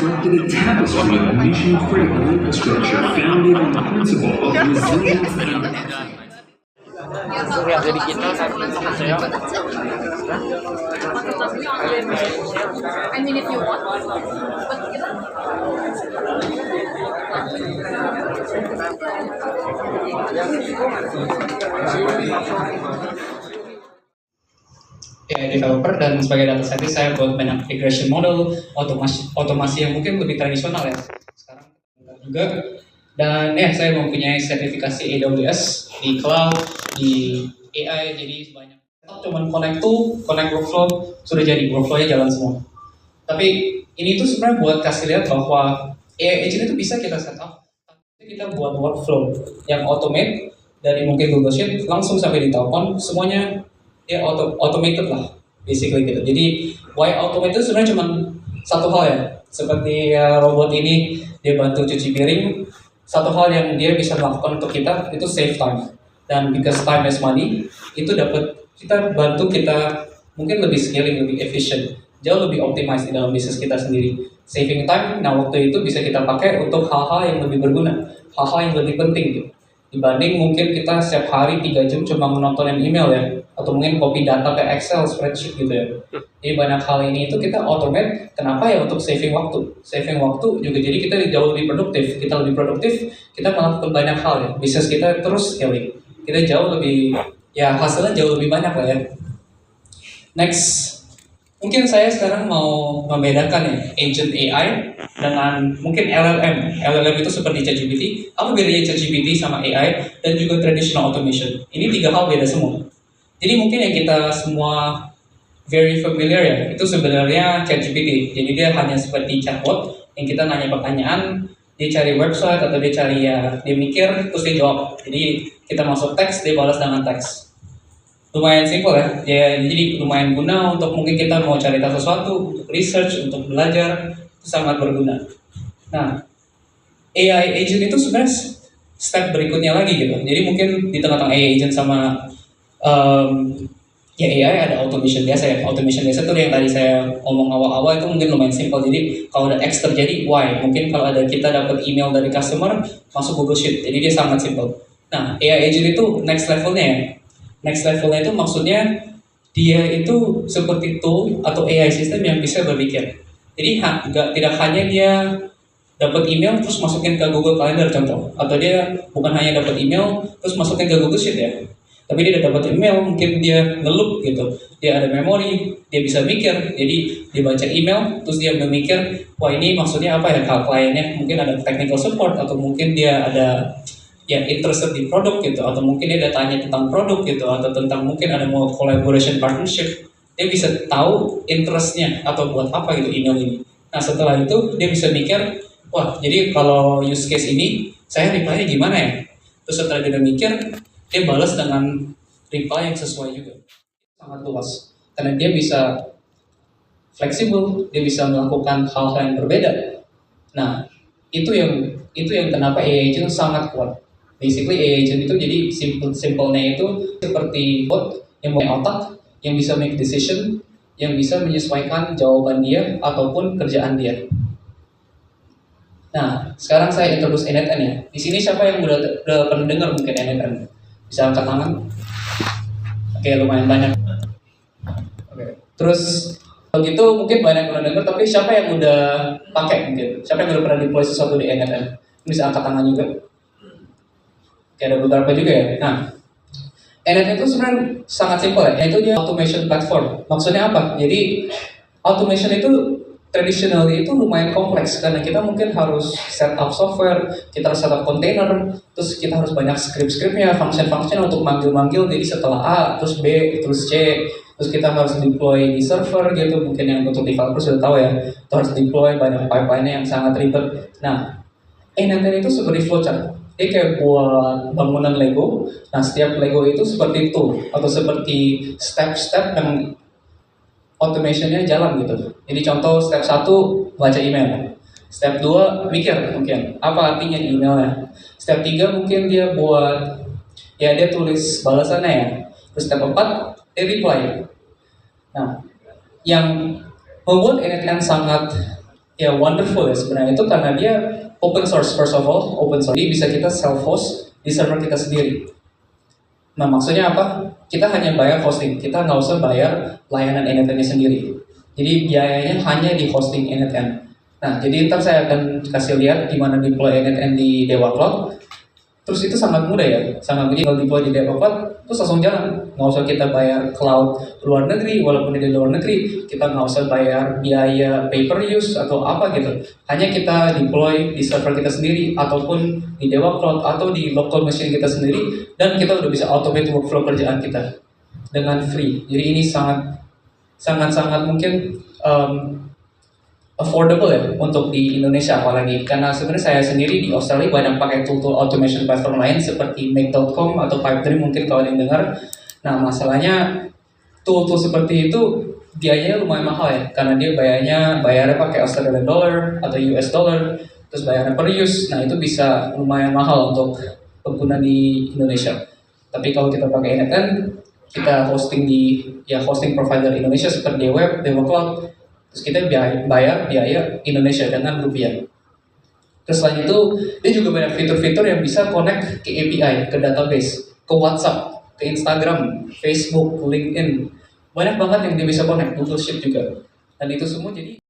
constructed a tapestry of mission-critical infrastructure founded on the principle of resilience and Yang jadi kita saat ini saya. I mean, if you want, but Developer dan sebagai data scientist saya buat banyak regression model, otomasi yang mungkin lebih tradisional ya sekarang juga. Dan ya saya mempunyai sertifikasi AWS di cloud, di AI, jadi banyak. Cuman connect workflow, sudah jadi workflow-nya jalan semua. Tapi ini tuh sebenarnya buat kasih lihat bahwa AI agent itu bisa kita set up. Kita buat workflow yang automate dari mungkin Google Sheet langsung sampai di telepon, semuanya ya automated lah, basically gitu. Jadi why automate itu sebenarnya cuma satu hal ya, seperti robot ini dia bantu cuci piring. Satu hal yang dia bisa lakukan untuk kita itu save time, dan because time is money, itu dapat kita bantu kita mungkin lebih scaling, lebih efficient, jauh lebih optimize di dalam bisnis kita sendiri. Saving time, nah waktu itu bisa kita pakai untuk hal-hal yang lebih berguna, hal-hal yang lebih penting gitu. Dibanding mungkin kita setiap hari 3 jam cuma menontonin email ya, atau mungkin copy data ke Excel, spreadsheet gitu ya. Jadi banyak hal ini itu kita automate, kenapa ya? Untuk saving waktu. Saving waktu juga jadi kita jauh lebih produktif. Kita lebih produktif, kita melakukan banyak hal ya. Bisnis kita terus scaling. Kita jauh lebih, ya hasilnya jauh lebih banyak lah ya. Next, mungkin saya sekarang mau membedakan ya agent AI dengan mungkin LLM. LLM itu seperti ChatGPT. Apa bedanya ChatGPT sama AI dan juga traditional automation? Ini 3 hal beda semua. Jadi mungkin yang kita semua very familiar ya, itu sebenarnya ChatGPT. Jadi dia hanya seperti chatbot yang kita nanya pertanyaan, dia cari website atau dia cari dia mikir terus dia jawab. Jadi kita masuk teks, dia balas dengan teks. Lumayan simple ya, jadi lumayan guna untuk mungkin kita mau cari tahu sesuatu, untuk research, untuk belajar, itu sangat berguna. Nah, AI agent itu sebenarnya step berikutnya lagi gitu. Jadi mungkin di tengah-tengah AI agent sama ya AI ada automation biasa ya. Automation biasa tuh yang tadi saya ngomong awal-awal itu mungkin lumayan simple. Jadi kalau ada X terjadi Y, mungkin kalau ada kita dapat email dari customer masuk Google Sheet. Jadi dia sangat simple. Nah, AI agent itu next levelnya ya. Next levelnya itu maksudnya dia itu seperti tool atau AI system yang bisa berpikir. Jadi tidak hanya dia dapat email terus masukin ke Google Calendar contoh, atau dia bukan hanya dapat email terus masukin ke Google Sheet ya. Tapi dia udah dapat email, mungkin dia ngeloop gitu, dia ada memori, dia bisa mikir, jadi dia baca email, terus dia memikir, wah ini maksudnya apa ya kalau kliennya, mungkin ada technical support, atau mungkin dia ada ya interested di produk gitu, atau mungkin dia ada tanya tentang produk gitu, atau tentang mungkin ada mau collaboration partnership, dia bisa tahu interestnya atau buat apa gitu email ini. Nah setelah itu dia bisa mikir, wah jadi kalau use case ini saya reply-nya gimana ya, terus setelah dia mikir, dia balas dengan reply yang sesuai juga. Sangat luas. Karena dia bisa fleksibel, dia bisa melakukan hal-hal yang berbeda. Nah, itu yang kenapa AI agent sangat kuat. Basically AI agent itu jadi simpelnya itu seperti bot yang punya otak, yang bisa make decision, yang bisa menyesuaikan jawaban dia ataupun kerjaan dia. Nah, sekarang saya introduce NetN ya. Di sini siapa yang udah pernah dengar mungkin NetN? Bisa angkat tangan? Oke, lumayan banyak. Oke. Terus kalau gitu mungkin banyak yang udah denger, tapi siapa yang udah pakai mungkin? Siapa yang udah pernah deploy sesuatu di NetN? Bisa angkat tangan juga. Oke, ada beberapa juga ya. Nah, NetN itu sebenarnya sangat simpel ya. Itu dia automation platform. Maksudnya apa? Jadi automation itu traditionally itu lumayan kompleks karena kita mungkin harus set up software, kita harus set up container, terus kita harus banyak script-scriptnya, function-function untuk manggil-manggil. Jadi setelah A, terus B, terus C, terus kita harus deploy di server gitu. Mungkin yang untuk developer sudah tahu ya, kita harus deploy banyak pipeline-nya yang sangat ribet. Nah, NetN itu seperti flowchart. Dia kayak buat bangunan Lego. Nah, setiap Lego itu seperti tool atau seperti step-step yang automationnya jalan gitu. Jadi contoh step 1 baca email, step 2 mikir mungkin apa artinya emailnya, step 3 mungkin dia buat ya dia tulis balasannya ya, terus step 4 dia reply. Nah yang membuat NetN sangat ya wonderful ya sebenarnya itu karena dia open source first of all, open source. Jadi bisa kita self host di server kita sendiri. Nah maksudnya apa? Kita hanya bayar hosting, kita nggak usah bayar layanan NFN-nya sendiri. Jadi biayanya hanya di hosting NFN. Nah jadi ntar saya akan kasih lihat gimana deploy NFN di Dewa Cloud. Terus itu sangat mudah ya, sangat mudah kalau deploy di Dewa Cloud, terus langsung jalan. Nggak usah kita bayar cloud luar negeri, walaupun di luar negeri, kita nggak usah bayar biaya pay per use atau apa gitu. Hanya kita deploy di server kita sendiri, ataupun di Dewa Cloud, atau di local machine kita sendiri, dan kita udah bisa automate workflow kerjaan kita dengan free. Jadi ini sangat mungkin affordable ya untuk di Indonesia apalagi karena sebenarnya saya sendiri di Australia banyak pakai tool automation platform lain seperti Make.com atau Pipedream mungkin kalau ada yang dengar. Nah masalahnya tool seperti itu biayanya lumayan mahal ya karena dia bayarnya pakai Australian dollar atau US dollar terus bayarnya per use. Nah itu bisa lumayan mahal untuk pengguna di Indonesia. Tapi kalau kita pakai NFN kita hosting di hosting provider Indonesia seperti Dewa Cloud. Terus kita bayar biaya Indonesia dengan rupiah. Terus selain itu, dia juga banyak fitur-fitur yang bisa connect ke API, ke database, ke WhatsApp, ke Instagram, Facebook, LinkedIn. Banyak banget yang dia bisa connect, Google Sheet juga. Dan itu semua jadi